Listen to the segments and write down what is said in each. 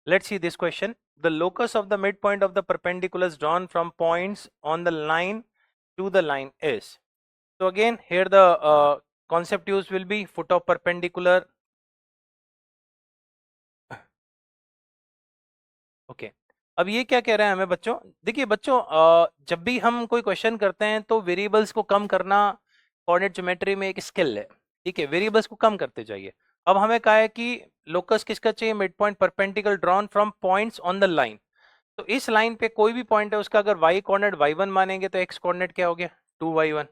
let's see this question. The locus of the midpoint of the perpendiculars drawn from points on the line to the line is. So again here the concept used will be foot of perpendicular. Okay अब ये क्या कह रहा है हमें बच्चों, देखिए बच्चों जब भी हम कोई क्वेश्चन करते हैं तो वेरिएबल्स को कम करना कोऑर्डिनेट ज्योमेट्री में एक स्किल है, ठीक है, वेरिएबल्स को कम करते जाइए। अब हमें कहा है कि लोकस किसका चाहिए, mid point perpendicular drawn from points on the line. तो इस लाइन पे कोई भी पॉइंट है उसका अगर y कोऑर्डिनेट y1 मानेंगे तो x कोऑर्डिनेट क्या हो गया 2y1।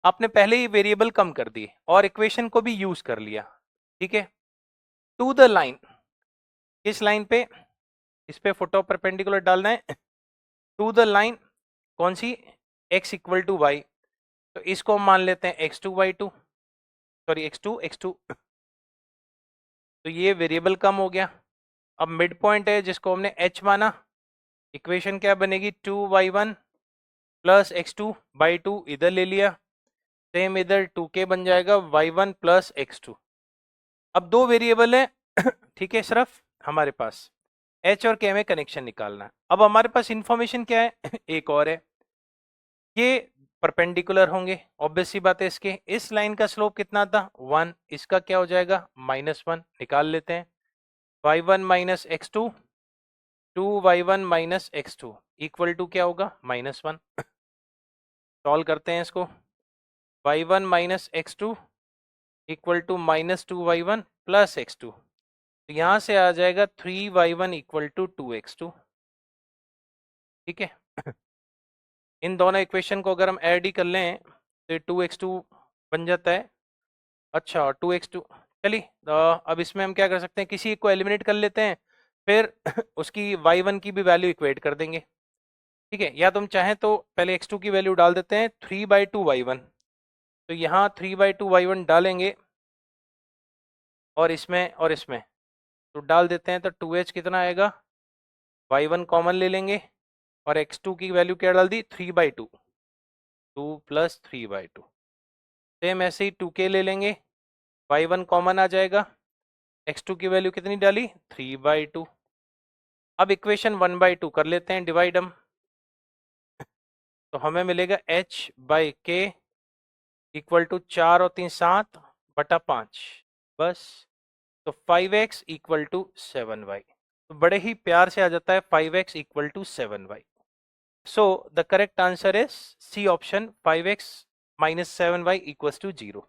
आपने पहले ही वेरिएबल कम कर दिए और इक्वेशन को भी यूज कर लिया, ठीक है। टू द लाइन, किस लाइन पे, इस पे फुट ऑफ परपेंडिकुलर डालना है टू द लाइन कौन सी, x इक्वल टू वाई, तो इसको हम मान लेते हैं x2y2, सॉरी x2 तो ये वेरिएबल कम हो गया। अब मिड पॉइंट है जिसको हमने h माना, इक्वेशन क्या बनेगी 2y1 प्लस x2/2 इधर ले लिया, सेम इधर 2k बन जाएगा y1 प्लस x2। अब दो वेरिएबल है ठीक है, सिर्फ हमारे पास h और k में कनेक्शन निकालना है। अब हमारे पास इंफॉर्मेशन क्या है एक और है, ये परपेंडिकुलर होंगे, ऑब्वियस सी बात है। इसके इस लाइन का स्लोप कितना था 1, इसका क्या हो जाएगा -1, निकाल लेते हैं y1 minus x2, 2y1 minus x2 equal to क्या होगा -1। सॉल्व करते हैं इसको, y1 minus x2 equal to -2y1 plus x2, तो यहां से आ जाएगा 3y1 इक्वल टू 2x2, ठीक है। इन दोनों इक्वेशन को अगर हम ऐड ही कर लें तो 2x2 बन जाता है। अच्छा 2x2, चलिए अब इसमें हम क्या कर सकते हैं, किसी एक को एलिमिनेट कर लेते हैं, फिर उसकी y1 की भी वैल्यू इक्वेट कर देंगे, ठीक है। या तुम चाहें तो पहले x2 की वैल्यू डाल देते हैं 3/2y1, तो यहाँ 3/2y1 डालेंगे और इसमें तो डाल देते हैं, तो 2h कितना आएगा, y1 कॉमन ले लेंगे और x2 की वैल्यू क्या डाल दी 3/2, 2 प्लस 3/2, सेम ऐसे ही 2k ले लेंगे, y1 कॉमन आ जाएगा, x2 की वैल्यू कितनी डाली 3/2। अब इक्वेशन 1/2 कर लेते हैं डिवाइड हम, तो हमें मिलेगा h/k इक्वल टू 4 और 3 7/5, बस। तो 5x इक्वल टू 7y, तो बड़े ही प्यार से आ जाता है 5x equal to 7y। So the correct answer is C option, 5x minus 7y equals to 0।